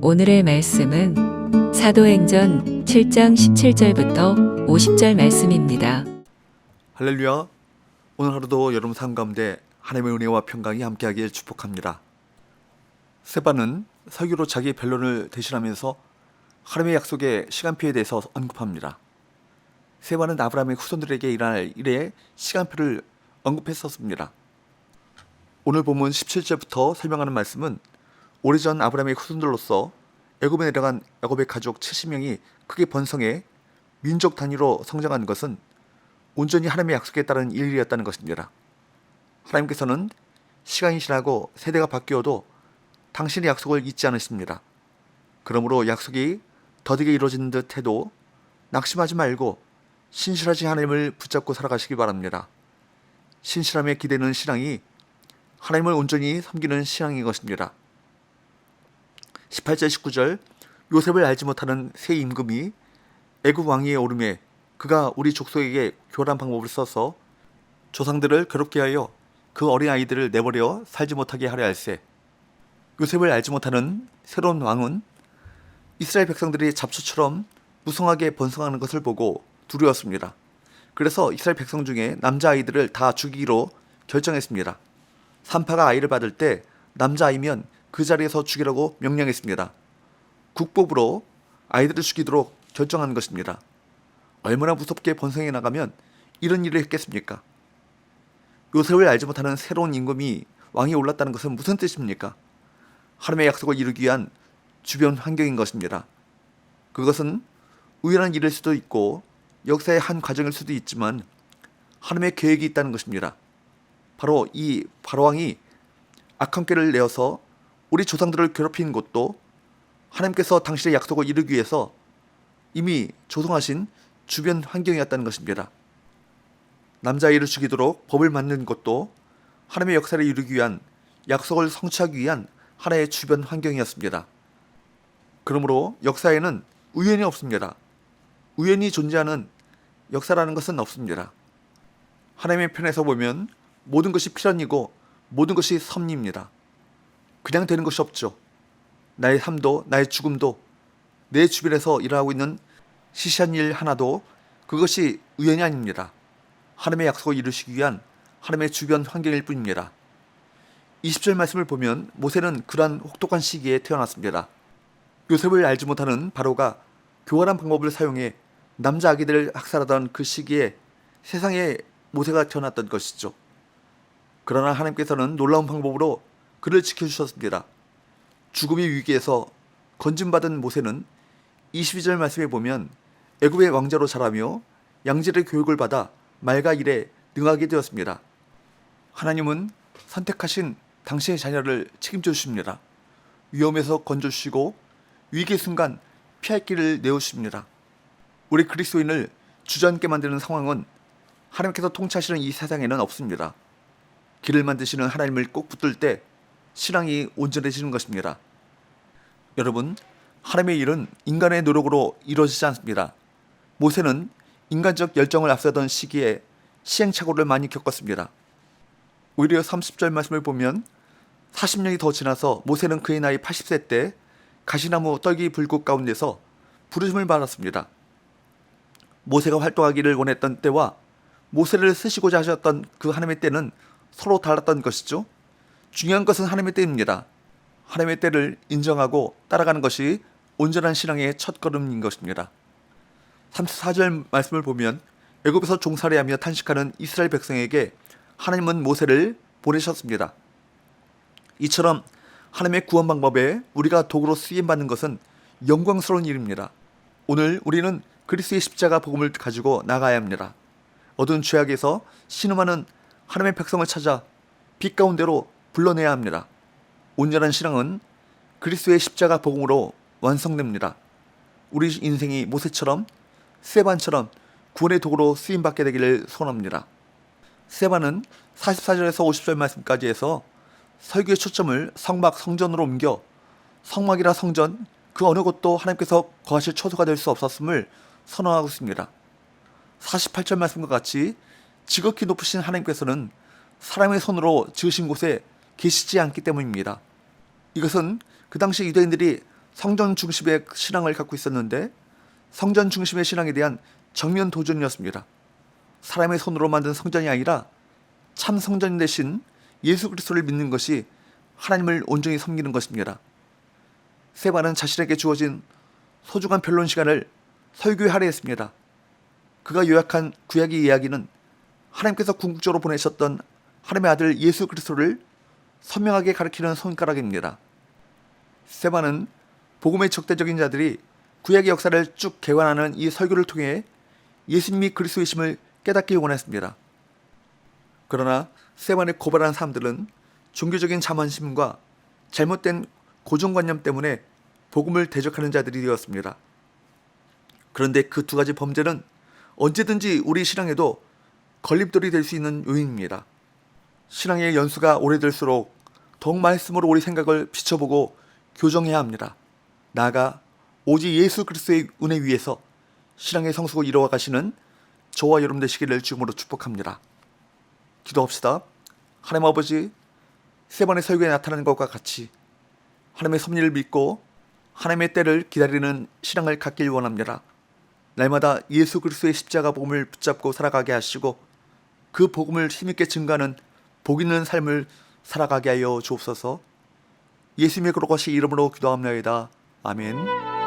오늘의 말씀은 사도행전 7장 17절부터 50절 말씀입니다. 할렐루야. 오늘 하루도 여러분 삶 가운데 하나님의 은혜와 평강이 함께하길 축복합니다. 스데반은 설교로 자기 변론을 대신하면서 하나님의 약속의 시간표에 대해서 언급합니다. 스데반은 아브라함의 후손들에게 일어날 일의 시간표를 언급했었습니다. 오늘 본문 17절부터 설명하는 말씀은 오래전 아브라함의 후손들로서 애굽에 내려간 야곱의 가족 70명이 크게 번성해 민족 단위로 성장한 것은 온전히 하나님의 약속에 따른 일이었다는 것입니다. 하나님께서는 시간이 지나고 세대가 바뀌어도 당신의 약속을 잊지 않으십니다. 그러므로 약속이 더디게 이루어지는 듯 해도 낙심하지 말고 신실하신 하나님을 붙잡고 살아가시기 바랍니다. 신실함에 기대는 신앙이 하나님을 온전히 섬기는 신앙인 것입니다. 18절 19절 요셉을 알지 못하는 새 임금이 애굽 왕위에 오르매 그가 우리 족속에게 교활한 방법을 써서 조상들을 괴롭게 하여 그 어린 아이들을 내버려 살지 못하게 하려 할세. 요셉을 알지 못하는 새로운 왕은 이스라엘 백성들이 잡초처럼 무성하게 번성하는 것을 보고 두려웠습니다. 그래서 이스라엘 백성 중에 남자아이들을 다 죽이기로 결정했습니다. 산파가 아이를 받을 때 남자아이면 그 자리에서 죽이라고 명령했습니다. 국법으로 아이들을 죽이도록 결정한 것입니다. 얼마나 무섭게 번성해 나가면 이런 일을 했겠습니까? 요셉을 알지 못하는 새로운 임금이 왕위에 올랐다는 것은 무슨 뜻입니까? 하나님의 약속을 이루기 위한 주변 환경인 것입니다. 그것은 우연한 일일 수도 있고 역사의 한 과정일 수도 있지만 하나님의 계획이 있다는 것입니다. 바로 이 바로왕이 악한 꾀를 내어서 우리 조상들을 괴롭힌 것도 하나님께서 당신의 약속을 이루기 위해서 이미 조성하신 주변 환경이었다는 것입니다. 남자아이를 죽이도록 법을 만든 것도 하나님의 역사를 이루기 위한 약속을 성취하기 위한 하나의 주변 환경이었습니다. 그러므로 역사에는 우연이 없습니다. 우연히 존재하는 역사라는 것은 없습니다. 하나님의 편에서 보면 모든 것이 필연이고 모든 것이 섭리입니다. 그냥 되는 것이 없죠. 나의 삶도 나의 죽음도 내 주변에서 일어나고 있는 시시한 일 하나도 그것이 우연이 아닙니다. 하나님의 약속을 이루시기 위한 하나님의 주변 환경일 뿐입니다. 20절 말씀을 보면 모세는 그러한 혹독한 시기에 태어났습니다. 요셉을 알지 못하는 바로가 교활한 방법을 사용해 남자 아기들을 학살하던 그 시기에 세상에 모세가 태어났던 것이죠. 그러나 하나님께서는 놀라운 방법으로 그를 지켜주셨습니다. 죽음의 위기에서 건진받은 모세는 22절 말씀에 보면 애굽의 왕자로 자라며 양질의 교육을 받아 말과 일에 능하게 되었습니다. 하나님은 선택하신 당신의 자녀를 책임져 주십니다. 위험에서 건져주시고 위기의 순간 피할 길을 내어주십니다. 우리 그리스도인을 주저앉게 만드는 상황은 하나님께서 통치하시는 이 세상에는 없습니다. 길을 만드시는 하나님을 꼭 붙들 때 신앙이 온전해지는 것입니다. 여러분, 하나님의 일은 인간의 노력으로 이루어지지 않습니다. 모세는 인간적 열정을 앞서던 시기에 시행착오를 많이 겪었습니다. 오히려 30절 말씀을 보면 40년이 더 지나서 모세는 그의 나이 80세 때 가시나무 떨기 불꽃 가운데서 부르심을 받았습니다. 모세가 활동하기를 원했던 때와 모세를 쓰시고자 하셨던 그 하나님의 때는 서로 달랐던 것이죠. 중요한 것은 하나님의 때입니다. 하나님의 때를 인정하고 따라가는 것이 온전한 신앙의 첫걸음인 것입니다. 34절 말씀을 보면 애굽에서 종살이하며 탄식하는 이스라엘 백성에게 하나님은 모세를 보내셨습니다. 이처럼 하나님의 구원 방법에 우리가 도구로 쓰임받는 것은 영광스러운 일입니다. 오늘 우리는 그리스도의 십자가 복음을 가지고 나가야 합니다. 어두운 죄악에서 신음하는 하나님의 백성을 찾아 빛 가운데로 불러내야 합니다. 온전한 신앙은 그리스도의 십자가 복음으로 완성됩니다. 우리 인생이 모세처럼 스데반처럼 구원의 도구로 쓰임받게 되기를 소원합니다. 스데반은 44절에서 50절 말씀까지 해서 설교의 초점을 성막 성전으로 옮겨 성막이라 성전 그 어느 곳도 하나님께서 거하실 처소가 될 수 없었음을 선언하고 있습니다. 48절 말씀과 같이 지극히 높으신 하나님께서는 사람의 손으로 지으신 곳에 계시지 않기 때문입니다. 이것은 그 당시 유대인들이 성전 중심의 신앙을 갖고 있었는데 성전 중심의 신앙에 대한 정면 도전이었습니다. 사람의 손으로 만든 성전이 아니라 참 성전 대신 예수 그리스도를 믿는 것이 하나님을 온전히 섬기는 것입니다. 세바는 자신에게 주어진 소중한 변론 시간을 설교에 할애했습니다. 그가 요약한 구약의 이야기는 하나님께서 궁극적으로 보내셨던 하나님의 아들 예수 그리스도를 선명하게 가리키는 손가락입니다. 세바는 복음의 적대적인 자들이 구약의 역사를 쭉 개관하는 이 설교를 통해 예수님이 그리스도이심을 깨닫기 원했습니다. 그러나 세반을 고발한 사람들은 종교적인 자만심과 잘못된 고정관념 때문에 복음을 대적하는 자들이 되었습니다. 그런데 그 두 가지 범죄는 언제든지 우리 신앙에도 걸림돌이 될 수 있는 요인입니다. 신앙의 연수가 오래될수록 더욱 말씀으로 우리 생각을 비춰보고 교정해야 합니다. 나아가 오직 예수 그리스도의 은혜 위에서 신앙의 성숙을 이루어 가시는 저와 여러분 되시기를 주님으로 축복합니다. 기도합시다. 하나님 아버지, 세번의 설교에 나타나는 것과 같이 하나님의 섭리를 믿고 하나님의 때를 기다리는 신앙을 갖길 원합니다. 날마다 예수 그리스도의 십자가 복음을 붙잡고 살아가게 하시고 그 복음을 힘있게 증거하는 복 있는 삶을 살아가게 하여 주옵소서. 예수님의 거룩하신 이름으로 기도합나이다. 아멘.